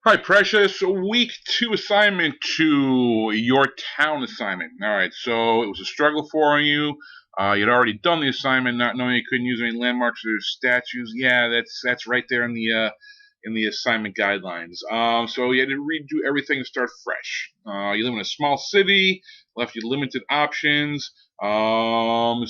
Hi, Precious. Week 2 assignment to your town assignment. All right, so it was a struggle for you. You'd already done the assignment, not knowing you couldn't use any landmarks or statues. Yeah, that's right there in the assignment guidelines. So you had to redo everything and start fresh. You live in a small city, left you limited options. So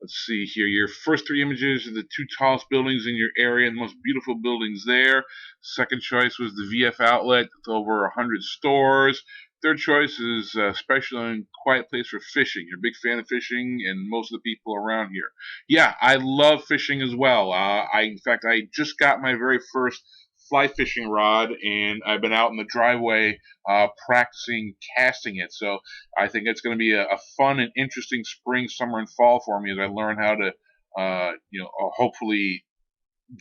let's see here. Your first three images are the two tallest buildings in your area, and the most beautiful buildings there. Second choice was the VF Outlet with over 100 stores. Third choice is a special and quiet place for fishing. You're a big fan of fishing, and most of the people around here. Yeah, I love fishing as well. In fact, I just got my very first fly fishing rod, and I've been out in the driveway practicing casting it. So I think it's going to be a fun and interesting spring, summer, and fall for me as I learn how to, hopefully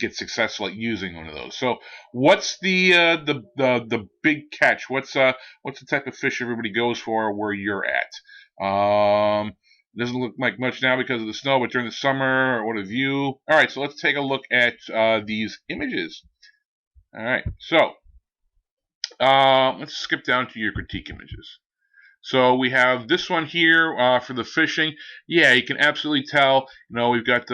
get successful at using one of those. So, what's the big catch? What's the type of fish everybody goes for where you're at? Doesn't look like much now because of the snow, but during the summer, what a view! All right, so let's take a look at these images. All right, so let's skip down to your critique images. So we have this one here for the fishing. Yeah, you can absolutely tell. We've got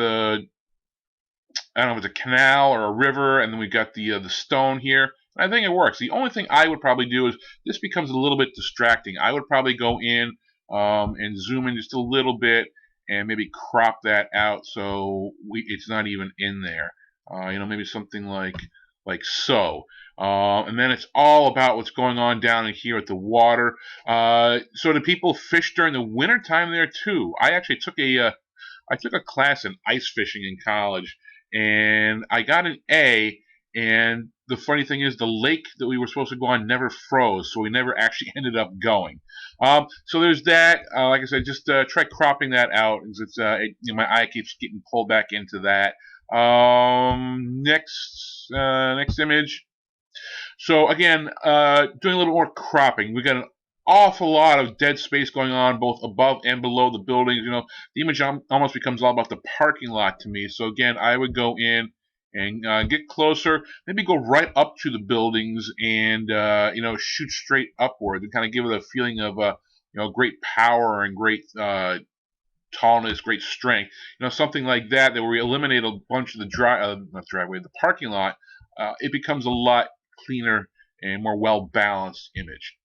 I don't know if it's a canal or a river, and then we got the stone here. I think it works. The only thing I would probably do is this becomes a little bit distracting. I would probably go in and zoom in just a little bit and maybe crop that out so it's not even in there. Maybe something like so. And then it's all about what's going on down in here at the water. So do people fish during the winter time there too? I actually I took a class in ice fishing in college, and I got an A. And the funny thing is, the lake that we were supposed to go on never froze, so we never actually ended up going. So there's that. Like I said, just try cropping that out, because my eye keeps getting pulled back into that. Next image. So again, doing a little more cropping. We got an awful lot of dead space going on both above and below the buildings. The image almost becomes all about the parking lot to me. So again, I would go in and get closer, maybe go right up to the buildings and shoot straight upward and kind of give it a feeling of great power and great tallness, great strength. Something like that. That where we eliminate a bunch of not driveway, the parking lot. It becomes a lot cleaner and more well balanced image.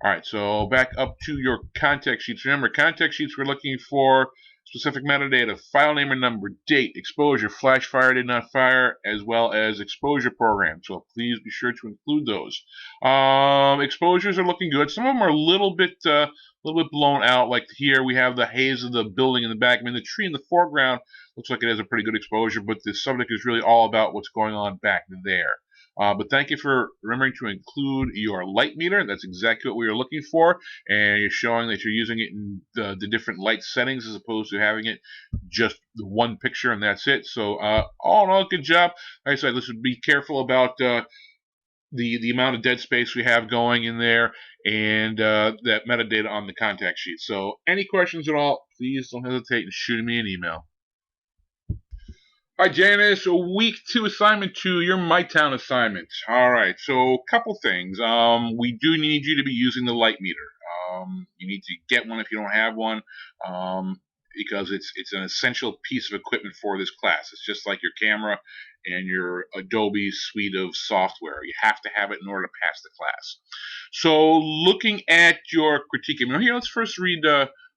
All right, so back up to your context sheets. Remember, context sheets we're looking for specific metadata, file name or number, date, exposure, flash fire, did not fire, as well as exposure program. So please be sure to include those. Exposures are looking good. Some of them are a little bit blown out. Like here, we have the haze of the building in the back. I mean, the tree in the foreground looks like it has a pretty good exposure, but the subject is really all about what's going on back there. But thank you for remembering to include your light meter. That's exactly what we were looking for. And you're showing that you're using it in the different light settings as opposed to having it just the one picture and that's it. So all in all, good job. Like I said, let's be careful about the amount of dead space we have going in there and that metadata on the contact sheet. So any questions at all, please don't hesitate and shoot me an email. Hi, Janice. Week 2 assignment 2, your My Town assignment. All right, so a couple things. We do need you to be using the light meter. You need to get one if you don't have one, because it's an essential piece of equipment for this class. It's just like your camera and your Adobe suite of software. You have to have it in order to pass the class. So looking at your critique, here, let's first read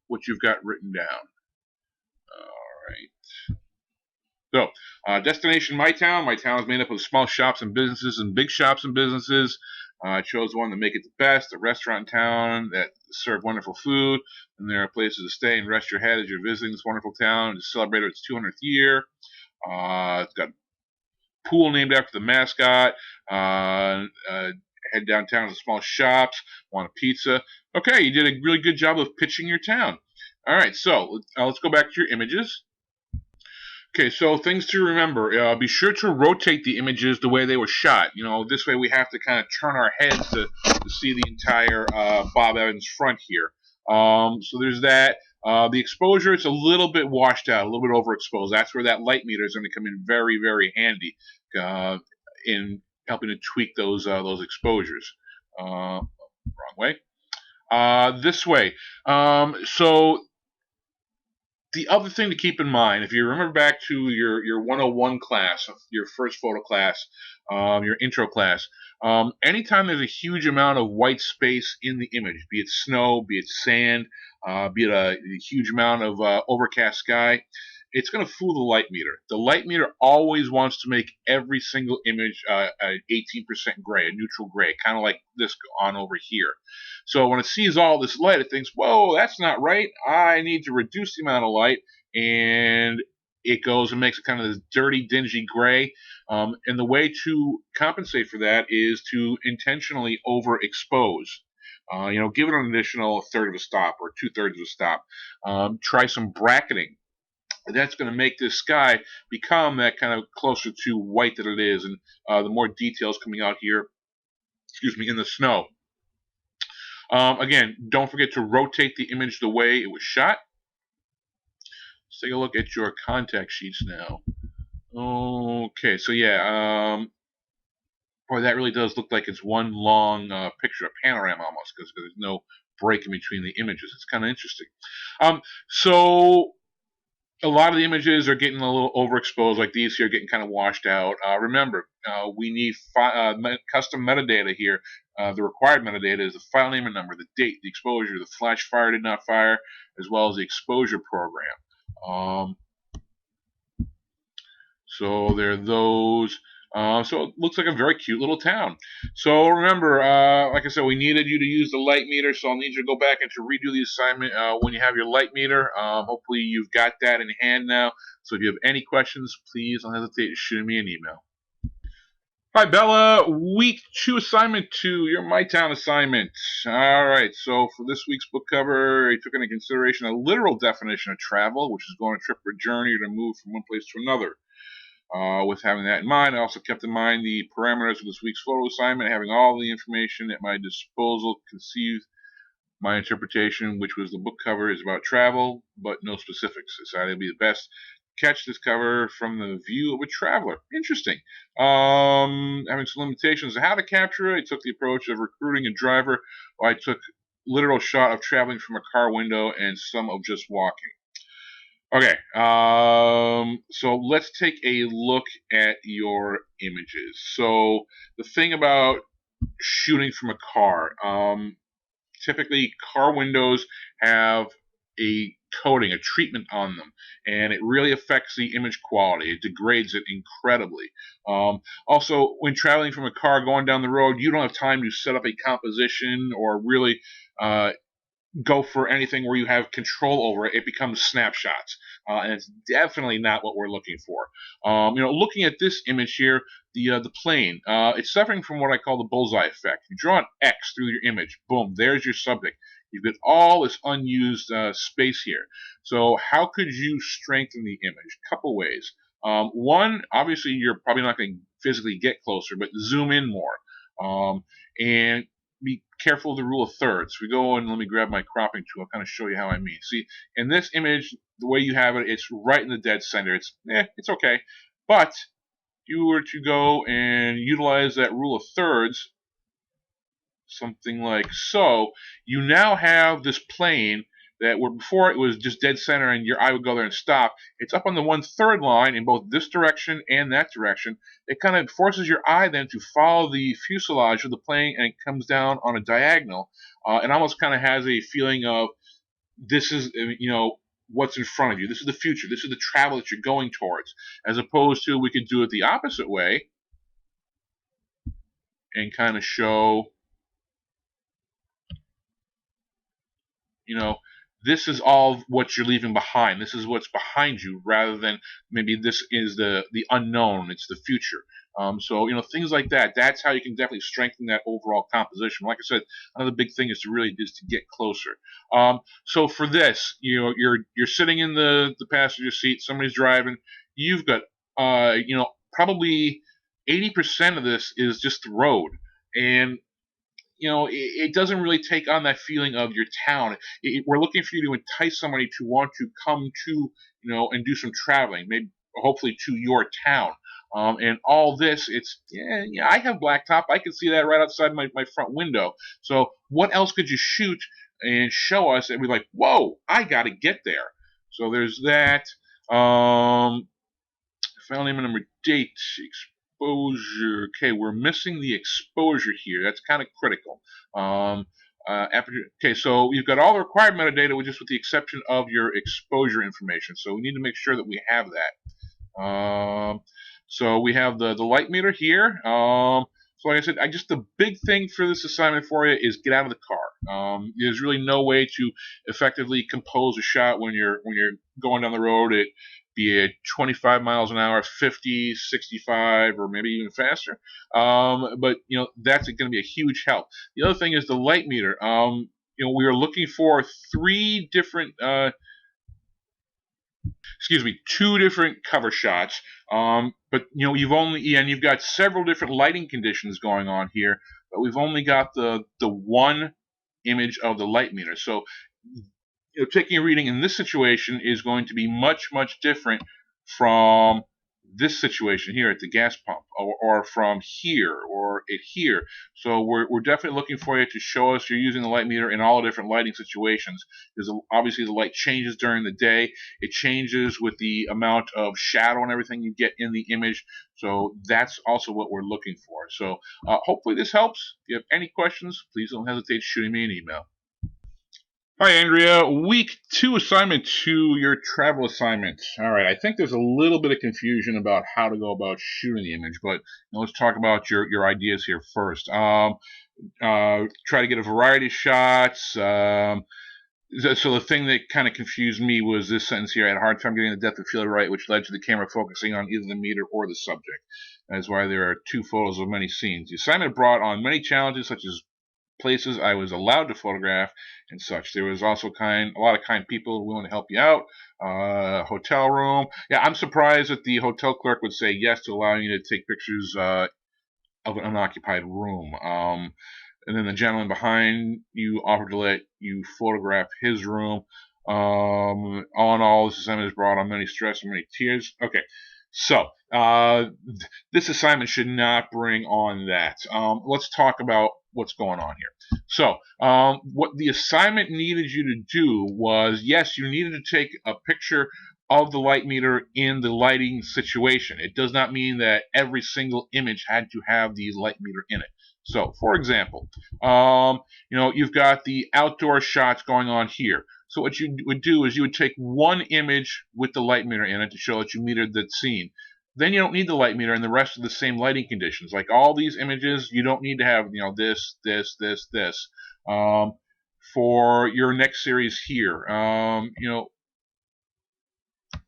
what you've got written down. All right. So, destination My Town. My town is made up of small shops and businesses and big shops and businesses. I chose one to make it the best, a restaurant in town that serve wonderful food, and there are places to stay and rest your head as you're visiting this wonderful town to celebrate its 200th year. It's got a pool named after the mascot. Head downtown to the small shops. Want a pizza? Okay, you did a really good job of pitching your town. All right, so let's go back to your images. Okay, so things to remember. Be sure to rotate the images the way they were shot. This way we have to kind of turn our heads to see the entire Bob Evans front here. So there's that. The exposure, it's a little bit washed out, a little bit overexposed. That's where that light meter is going to come in very, very handy in helping to tweak those exposures. Wrong way. This way. So the other thing to keep in mind, if you remember back to your 101 class, your first photo class, your intro class, anytime there's a huge amount of white space in the image, be it snow, be it sand, be it a huge amount of overcast sky, it's going to fool the light meter. The light meter always wants to make every single image 18% gray, a neutral gray, kind of like this on over here. So when it sees all this light, it thinks, whoa, that's not right. I need to reduce the amount of light. And it goes and makes it kind of this dirty, dingy gray. And the way to compensate for that is to intentionally overexpose. Give it an additional third of a stop or 2/3 of a stop. Try some bracketing. That's going to make this sky become that kind of closer to white that it is. And the more details coming out here, in the snow. Again, don't forget to rotate the image the way it was shot. Let's take a look at your contact sheets now. Okay, so yeah, boy, that really does look like it's one long picture, a panorama almost, because there's no break in between the images. It's kind of interesting. So a lot of the images are getting a little overexposed, like these here, getting kind of washed out. Remember, we need custom metadata here. The required metadata is the file name and number, the date, the exposure, the flash fire did not fire, as well as the exposure program. So there are those. So it looks like a very cute little town. So remember, like I said, we needed you to use the light meter, so I'll need you to go back and to redo the assignment when you have your light meter. Hopefully you've got that in hand now. So if you have any questions, please don't hesitate to shoot me an email. Hi, Bella. Week 2, assignment 2, your My Town assignment. All right, so for this week's book cover, I took into consideration a literal definition of travel, which is going on a trip or journey or to move from one place to another. With having that in mind, I also kept in mind the parameters of this week's photo assignment, having all the information at my disposal, conceived my interpretation, which was the book cover is about travel, but no specifics. Decided it'd be the best catch this cover from the view of a traveler. Interesting. Having some limitations on how to capture it, I took the approach of recruiting a driver, while I took literal shot of traveling from a car window and some of just walking. Okay, so let's take a look at your images. So the thing about shooting from a car, typically car windows have a coating, a treatment on them, and it really affects the image quality. It degrades it incredibly. Also, when traveling from a car going down the road, you don't have time to set up a composition or really go for anything where you have control over it. It becomes snapshots, and it's definitely not what we're looking for. Looking at this image here, the plane, it's suffering from what I call the bullseye effect. You draw an X through your image, boom, there's your subject. You've got all this unused space here. So how could you strengthen the image? Couple ways. One, obviously, you're probably not going to physically get closer, but zoom in more. And be careful of the rule of thirds. We go and let me grab my cropping tool. I'll kind of show you how I mean. See, in this image, the way you have it, it's right in the dead center. It's okay. But if you were to go and utilize that rule of thirds, something like so, you now have this plane that where before it was just dead center and your eye would go there and stop. It's up on the 1/3 line in both this direction and that direction. It kind of forces your eye then to follow the fuselage of the plane, and it comes down on a diagonal. And almost kind of has a feeling of this is what's in front of you. This is the future. This is the travel that you're going towards. As opposed to we could do it the opposite way and kind of show this is all what you're leaving behind. This is what's behind you, rather than maybe this is the unknown. It's the future. So things like that. That's how you can definitely strengthen that overall composition. Like I said, another big thing is to get closer. So for this, you're sitting in the passenger seat. Somebody's driving. You've got probably 80% of this is just the road, and it doesn't really take on that feeling of your town. We're looking for you to entice somebody to want to come to, and do some traveling, maybe hopefully to your town. And all this, it's, yeah, I have blacktop. I can see that right outside my front window. So what else could you shoot and show us and be like, whoa, I got to get there? So there's that. File name and number, date, exposure. Okay, we're missing the exposure here. That's kind of critical. Okay, so you've got all the required metadata, just with the exception of your exposure information. So we need to make sure that we have that. So we have the light meter here. So like I said, the big thing for this assignment for you is get out of the car. There's really no way to effectively compose a shot when you're going down the road at, be it 25 miles an hour, 50, 65, or maybe even faster. But that's going to be a huge help. The other thing is the light meter. We are looking for two different cover shots. But you've got several different lighting conditions going on here, but we've only got the one image of the light meter. So taking a reading in this situation is going to be much, much different from this situation here at the gas pump, or from here, or at here. So we're definitely looking for you to show us you're using the light meter in all the different lighting situations, because obviously the light changes during the day. It changes with the amount of shadow and everything you get in the image. So that's also what we're looking for. So hopefully this helps. If you have any questions, please don't hesitate shooting me an email. Hi, Andrea. Week 2 assignment 2, your travel assignment. All right, I think there's a little bit of confusion about how to go about shooting the image, but let's talk about your ideas here first. Try to get a variety of shots. So the thing that kind of confused me was this sentence here. I had a hard time getting the depth of field right, which led to the camera focusing on either the meter or the subject. That's why there are 2 photos of many scenes. The assignment brought on many challenges, such as places I was allowed to photograph and such. There was also a lot of kind people willing to help you out. Hotel room. Yeah, I'm surprised that the hotel clerk would say yes to allowing you to take pictures of an unoccupied room. And then the gentleman behind you offered to let you photograph his room. All in all, this assignment has brought on many stress and many tears. Okay, so this assignment should not bring on that. Let's talk about what's going on here. So what the assignment needed you to do was, yes, you needed to take a picture of the light meter in the lighting situation. It does not mean that every single image had to have the light meter in it. So, for example, you've got the outdoor shots going on here. So what you would do is you would take one image with the light meter in it to show that you metered that scene. Then you don't need the light meter and the rest of the same lighting conditions. Like all these images, you don't need to have this. For your next series here,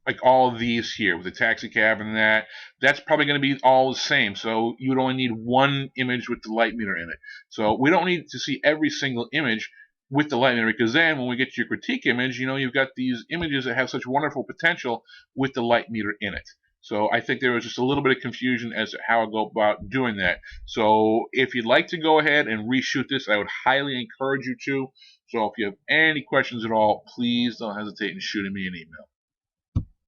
like all of these here with the taxi cab and that's probably going to be all the same. So you would only need one image with the light meter in it. So we don't need to see every single image with the light meter, because then when we get to your critique image, you've got these images that have such wonderful potential with the light meter in it. So I think there was just a little bit of confusion as to how I go about doing that. So if you'd like to go ahead and reshoot this, I would highly encourage you to. So if you have any questions at all, please don't hesitate in shooting me an email.